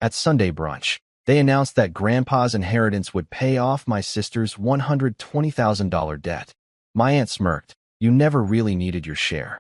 At Sunday brunch, they announced that Grandpa's inheritance would pay off my sister's $120,000 debt. My aunt smirked. You never really needed your share.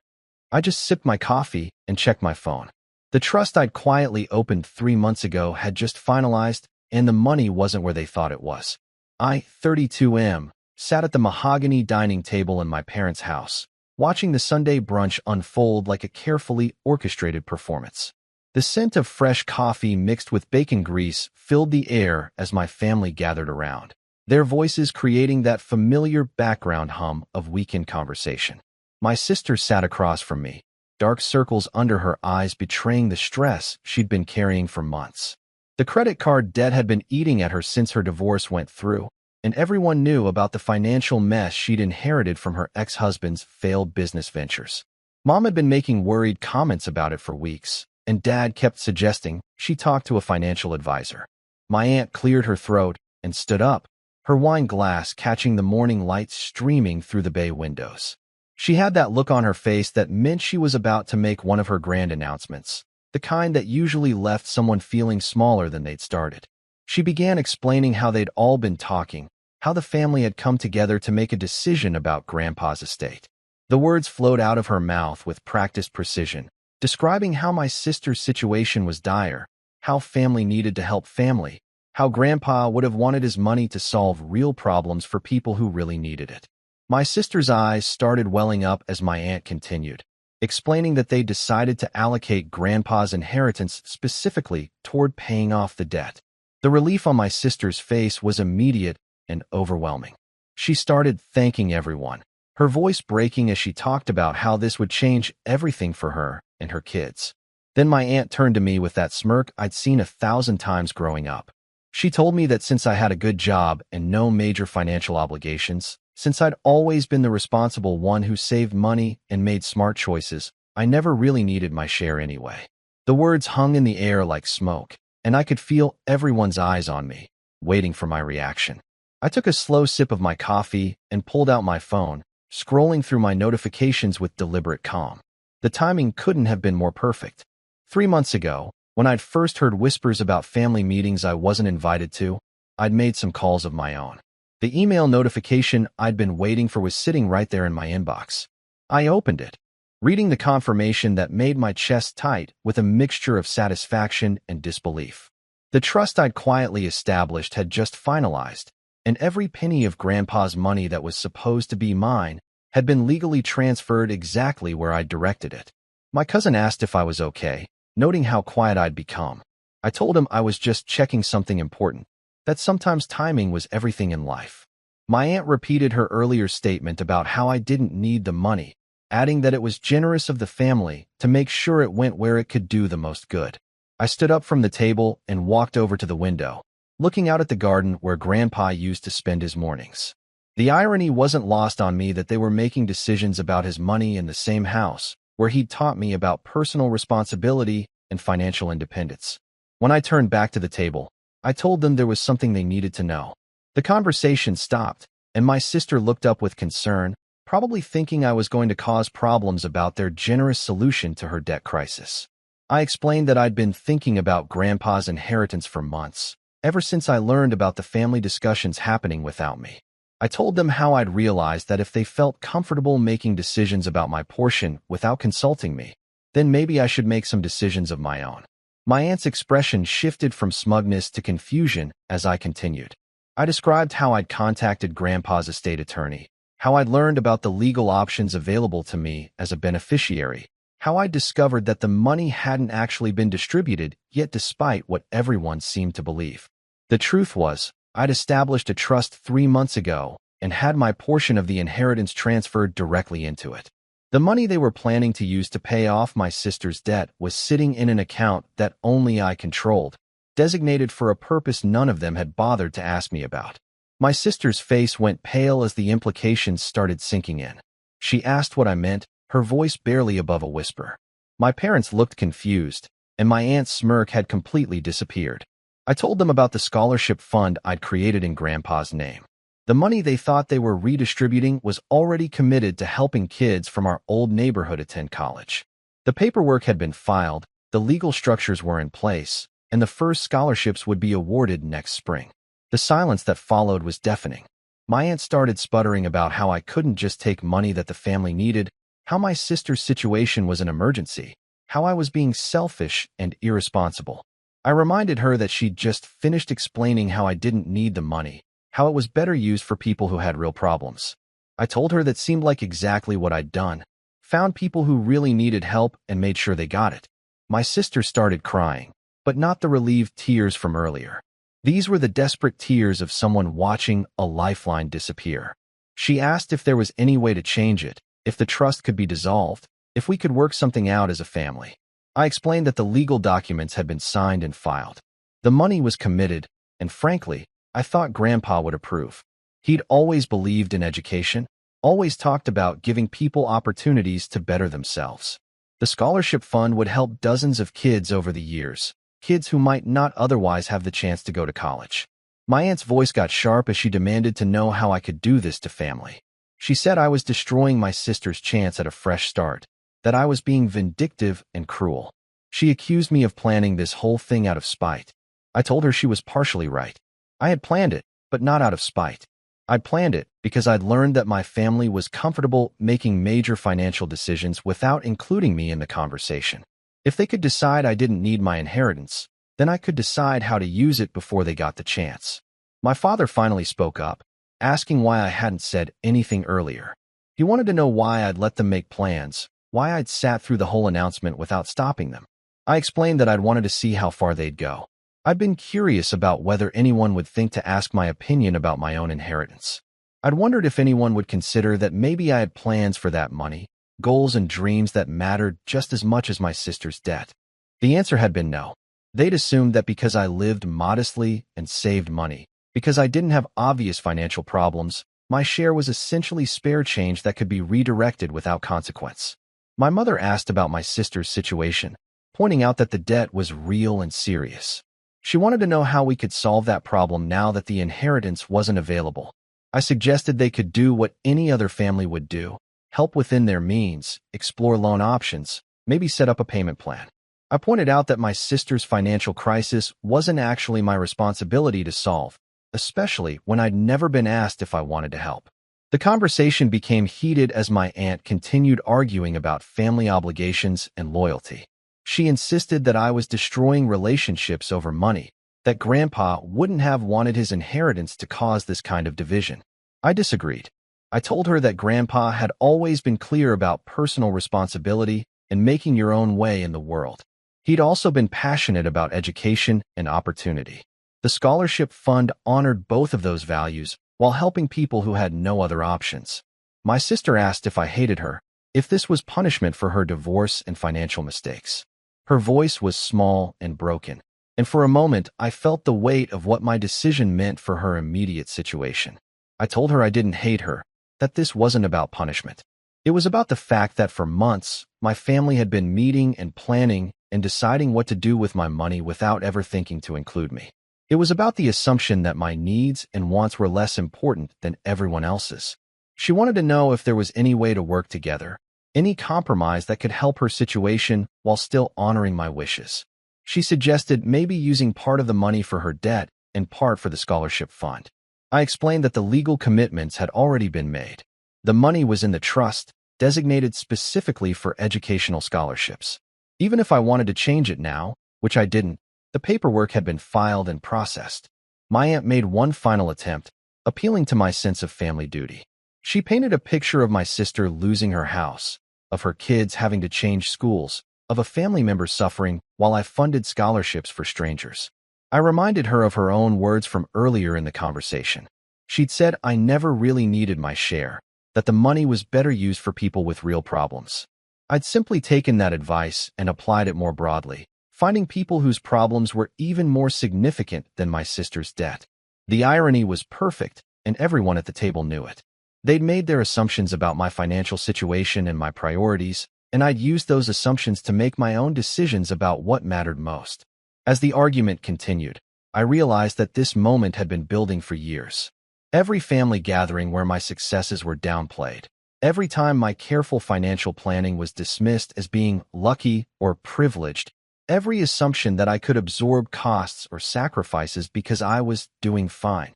I just sipped my coffee and checked my phone. The trust I'd quietly opened 3 months ago had just finalized, and the money wasn't where they thought it was. I, 32M, sat at the mahogany dining table in my parents' house, watching the Sunday brunch unfold like a carefully orchestrated performance. The scent of fresh coffee mixed with bacon grease filled the air as my family gathered around, their voices creating that familiar background hum of weekend conversation. My sister sat across from me, dark circles under her eyes betraying the stress she'd been carrying for months. The credit card debt had been eating at her since her divorce went through, and everyone knew about the financial mess she'd inherited from her ex-husband's failed business ventures. Mom had been making worried comments about it for weeks, and Dad kept suggesting she talk to a financial advisor. My aunt cleared her throat and stood up, her wine glass catching the morning light streaming through the bay windows. She had that look on her face that meant she was about to make one of her grand announcements, the kind that usually left someone feeling smaller than they'd started. She began explaining how they'd all been talking, how the family had come together to make a decision about Grandpa's estate. The words flowed out of her mouth with practiced precision, describing how my sister's situation was dire, how family needed to help family, how Grandpa would have wanted his money to solve real problems for people who really needed it. My sister's eyes started welling up as my aunt continued, explaining that they decided to allocate Grandpa's inheritance specifically toward paying off the debt. The relief on my sister's face was immediate and overwhelming. She started thanking everyone, her voice breaking as she talked about how this would change everything for her and her kids. Then my aunt turned to me with that smirk I'd seen 1,000 times growing up. She told me that since I had a good job and no major financial obligations, since I'd always been the responsible one who saved money and made smart choices, I never really needed my share anyway. The words hung in the air like smoke, and I could feel everyone's eyes on me, waiting for my reaction. I took a slow sip of my coffee and pulled out my phone, scrolling through my notifications with deliberate calm. The timing couldn't have been more perfect. 3 months ago, when I'd first heard whispers about family meetings I wasn't invited to, I'd made some calls of my own. The email notification I'd been waiting for was sitting right there in my inbox. I opened it, reading the confirmation that made my chest tight with a mixture of satisfaction and disbelief. The trust I'd quietly established had just finalized, and every penny of Grandpa's money that was supposed to be mine had been legally transferred exactly where I'd directed it. My cousin asked if I was okay, noting how quiet I'd become. I told him I was just checking something important, that sometimes timing was everything in life. My aunt repeated her earlier statement about how I didn't need the money, adding that it was generous of the family to make sure it went where it could do the most good. I stood up from the table and walked over to the window, looking out at the garden where Grandpa used to spend his mornings. The irony wasn't lost on me that they were making decisions about his money in the same house where he'd taught me about personal responsibility and financial independence. When I turned back to the table, I told them there was something they needed to know. The conversation stopped, and my sister looked up with concern, probably thinking I was going to cause problems about their generous solution to her debt crisis. I explained that I'd been thinking about Grandpa's inheritance for months, ever since I learned about the family discussions happening without me. I told them how I'd realized that if they felt comfortable making decisions about my portion without consulting me, then maybe I should make some decisions of my own. My aunt's expression shifted from smugness to confusion as I continued. I described how I'd contacted Grandpa's estate attorney, how I'd learned about the legal options available to me as a beneficiary, how I'd discovered that the money hadn't actually been distributed yet despite what everyone seemed to believe. The truth was, I'd established a trust 3 months ago and had my portion of the inheritance transferred directly into it. The money they were planning to use to pay off my sister's debt was sitting in an account that only I controlled, designated for a purpose none of them had bothered to ask me about. My sister's face went pale as the implications started sinking in. She asked what I meant, her voice barely above a whisper. My parents looked confused, and my aunt's smirk had completely disappeared. I told them about the scholarship fund I'd created in Grandpa's name. The money they thought they were redistributing was already committed to helping kids from our old neighborhood attend college. The paperwork had been filed, the legal structures were in place, and the first scholarships would be awarded next spring. The silence that followed was deafening. My aunt started sputtering about how I couldn't just take money that the family needed, how my sister's situation was an emergency, how I was being selfish and irresponsible. I reminded her that she'd just finished explaining how I didn't need the money, how it was better used for people who had real problems. I told her that seemed like exactly what I'd done, found people who really needed help and made sure they got it. My sister started crying, but not the relieved tears from earlier. These were the desperate tears of someone watching a lifeline disappear. She asked if there was any way to change it, if the trust could be dissolved, if we could work something out as a family. I explained that the legal documents had been signed and filed. The money was committed, and frankly, I thought Grandpa would approve. He'd always believed in education, always talked about giving people opportunities to better themselves. The scholarship fund would help dozens of kids over the years, kids who might not otherwise have the chance to go to college. My aunt's voice got sharp as she demanded to know how I could do this to family. She said I was destroying my sister's chance at a fresh start, that I was being vindictive and cruel. She accused me of planning this whole thing out of spite. I told her she was partially right. I had planned it, but not out of spite. I'd planned it because I'd learned that my family was comfortable making major financial decisions without including me in the conversation. If they could decide I didn't need my inheritance, then I could decide how to use it before they got the chance. My father finally spoke up, asking why I hadn't said anything earlier. He wanted to know why I'd let them make plans, why I'd sat through the whole announcement without stopping them. I explained that I'd wanted to see how far they'd go. I'd been curious about whether anyone would think to ask my opinion about my own inheritance. I'd wondered if anyone would consider that maybe I had plans for that money, goals and dreams that mattered just as much as my sister's debt. The answer had been no. They'd assumed that because I lived modestly and saved money, because I didn't have obvious financial problems, my share was essentially spare change that could be redirected without consequence. My mother asked about my sister's situation, pointing out that the debt was real and serious. She wanted to know how we could solve that problem now that the inheritance wasn't available. I suggested they could do what any other family would do, help within their means, explore loan options, maybe set up a payment plan. I pointed out that my sister's financial crisis wasn't actually my responsibility to solve, especially when I'd never been asked if I wanted to help. The conversation became heated as my aunt continued arguing about family obligations and loyalty. She insisted that I was destroying relationships over money, that Grandpa wouldn't have wanted his inheritance to cause this kind of division. I disagreed. I told her that Grandpa had always been clear about personal responsibility and making your own way in the world. He'd also been passionate about education and opportunity. The scholarship fund honored both of those values while helping people who had no other options. My sister asked if I hated her, if this was punishment for her divorce and financial mistakes. Her voice was small and broken, and for a moment I felt the weight of what my decision meant for her immediate situation. I told her I didn't hate her, that this wasn't about punishment. It was about the fact that for months, my family had been meeting and planning and deciding what to do with my money without ever thinking to include me. It was about the assumption that my needs and wants were less important than everyone else's. She wanted to know if there was any way to work together, any compromise that could help her situation while still honoring my wishes. She suggested maybe using part of the money for her debt and part for the scholarship fund. I explained that the legal commitments had already been made. The money was in the trust, designated specifically for educational scholarships. Even if I wanted to change it now, which I didn't, the paperwork had been filed and processed. My aunt made one final attempt, appealing to my sense of family duty. She painted a picture of my sister losing her house, of her kids having to change schools, of a family member suffering while I funded scholarships for strangers. I reminded her of her own words from earlier in the conversation. She'd said I never really needed my share, that the money was better used for people with real problems. I'd simply taken that advice and applied it more broadly, finding people whose problems were even more significant than my sister's debt. The irony was perfect, and everyone at the table knew it. They'd made their assumptions about my financial situation and my priorities, and I'd used those assumptions to make my own decisions about what mattered most. As the argument continued, I realized that this moment had been building for years. Every family gathering where my successes were downplayed, every time my careful financial planning was dismissed as being lucky or privileged, every assumption that I could absorb costs or sacrifices because I was doing fine.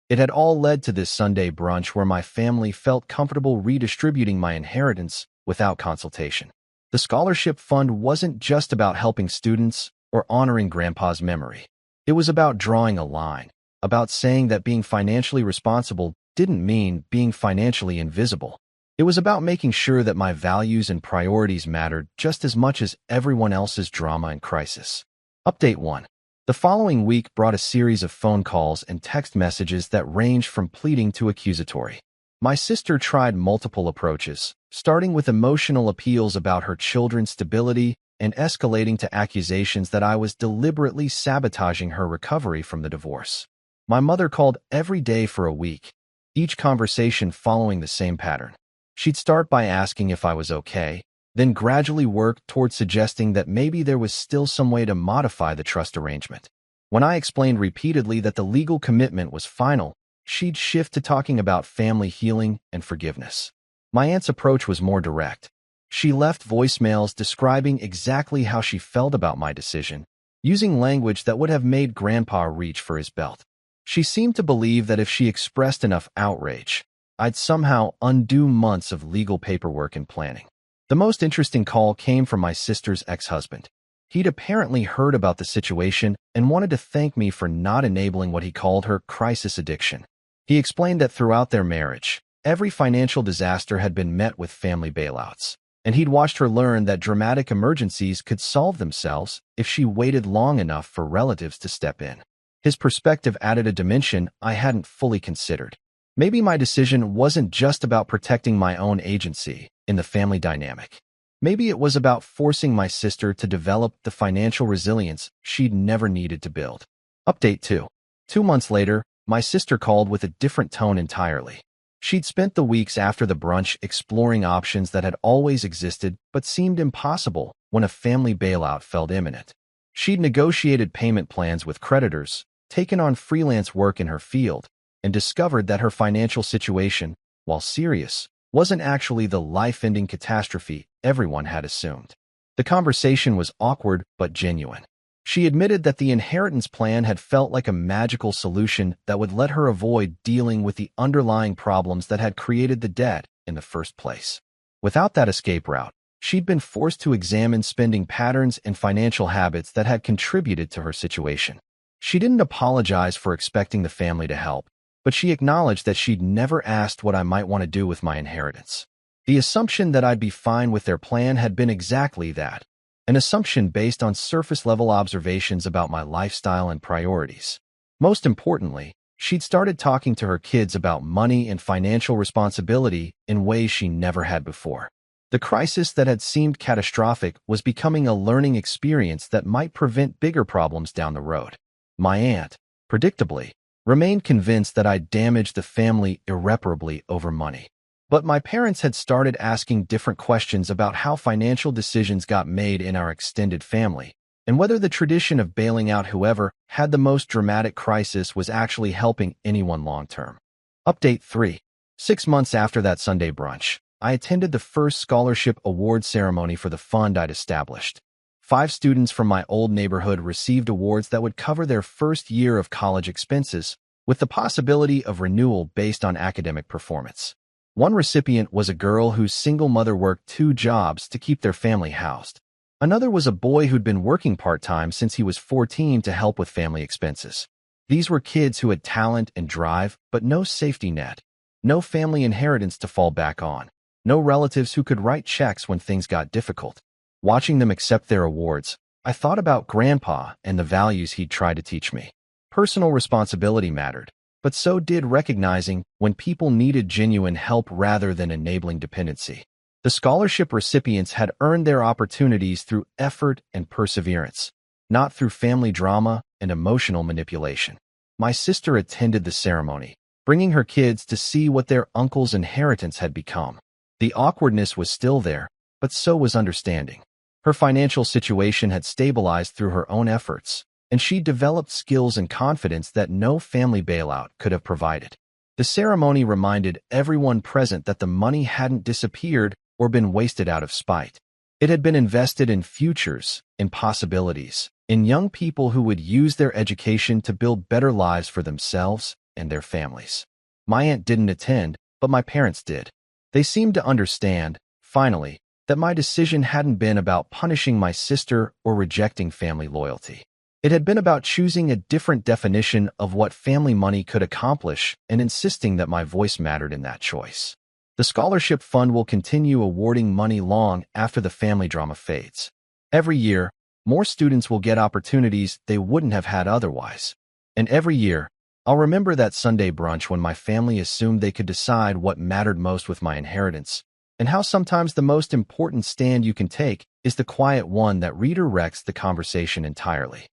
It had all led to this Sunday brunch where my family felt comfortable redistributing my inheritance without consultation. The scholarship fund wasn't just about helping students or honoring Grandpa's memory. It was about drawing a line, about saying that being financially responsible didn't mean being financially invisible. It was about making sure that my values and priorities mattered just as much as everyone else's drama and crisis. Update 1. The following week brought a series of phone calls and text messages that ranged from pleading to accusatory. My sister tried multiple approaches, starting with emotional appeals about her children's stability and escalating to accusations that I was deliberately sabotaging her recovery from the divorce. My mother called every day for a week, each conversation following the same pattern. She'd start by asking if I was okay, then gradually work toward suggesting that maybe there was still some way to modify the trust arrangement. When I explained repeatedly that the legal commitment was final, she'd shift to talking about family healing and forgiveness. My aunt's approach was more direct. She left voicemails describing exactly how she felt about my decision, using language that would have made Grandpa reach for his belt. She seemed to believe that if she expressed enough outrage, I'd somehow undo months of legal paperwork and planning. The most interesting call came from my sister's ex-husband. He'd apparently heard about the situation and wanted to thank me for not enabling what he called her crisis addiction. He explained that throughout their marriage, every financial disaster had been met with family bailouts, and he'd watched her learn that dramatic emergencies could solve themselves if she waited long enough for relatives to step in. His perspective added a dimension I hadn't fully considered. Maybe my decision wasn't just about protecting my own agency in the family dynamic. Maybe it was about forcing my sister to develop the financial resilience she'd never needed to build. Update 2. 2 months later, my sister called with a different tone entirely. She'd spent the weeks after the brunch exploring options that had always existed but seemed impossible when a family bailout felt imminent. She'd negotiated payment plans with creditors, taken on freelance work in her field, and discovered that her financial situation, while serious, wasn't actually the life-ending catastrophe everyone had assumed. The conversation was awkward but genuine. She admitted that the inheritance plan had felt like a magical solution that would let her avoid dealing with the underlying problems that had created the debt in the first place. Without that escape route, she'd been forced to examine spending patterns and financial habits that had contributed to her situation. She didn't apologize for expecting the family to help, but she acknowledged that she'd never asked what I might want to do with my inheritance. The assumption that I'd be fine with their plan had been exactly that, an assumption based on surface-level observations about my lifestyle and priorities. Most importantly, she'd started talking to her kids about money and financial responsibility in ways she never had before. The crisis that had seemed catastrophic was becoming a learning experience that might prevent bigger problems down the road. My aunt, predictably, remained convinced that I'd damaged the family irreparably over money. But my parents had started asking different questions about how financial decisions got made in our extended family, and whether the tradition of bailing out whoever had the most dramatic crisis was actually helping anyone long-term. Update 3. 6 months after that Sunday brunch, I attended the first scholarship award ceremony for the fund I'd established. 5 students from my old neighborhood received awards that would cover their first year of college expenses, with the possibility of renewal based on academic performance. One recipient was a girl whose single mother worked 2 jobs to keep their family housed. Another was a boy who'd been working part-time since he was 14 to help with family expenses. These were kids who had talent and drive, but no safety net, no family inheritance to fall back on, no relatives who could write checks when things got difficult. Watching them accept their awards, I thought about Grandpa and the values he'd tried to teach me. Personal responsibility mattered, but so did recognizing when people needed genuine help rather than enabling dependency. The scholarship recipients had earned their opportunities through effort and perseverance, not through family drama and emotional manipulation. My sister attended the ceremony, bringing her kids to see what their uncle's inheritance had become. The awkwardness was still there, but so was understanding. Her financial situation had stabilized through her own efforts, and she developed skills and confidence that no family bailout could have provided. The ceremony reminded everyone present that the money hadn't disappeared or been wasted out of spite. It had been invested in futures, in possibilities, in young people who would use their education to build better lives for themselves and their families. My aunt didn't attend, but my parents did. They seemed to understand, finally, that my decision hadn't been about punishing my sister or rejecting family loyalty. It had been about choosing a different definition of what family money could accomplish and insisting that my voice mattered in that choice. The scholarship fund will continue awarding money long after the family drama fades. Every year, more students will get opportunities they wouldn't have had otherwise. And every year, I'll remember that Sunday brunch when my family assumed they could decide what mattered most with my inheritance, and how sometimes the most important stand you can take is the quiet one that redirects the conversation entirely.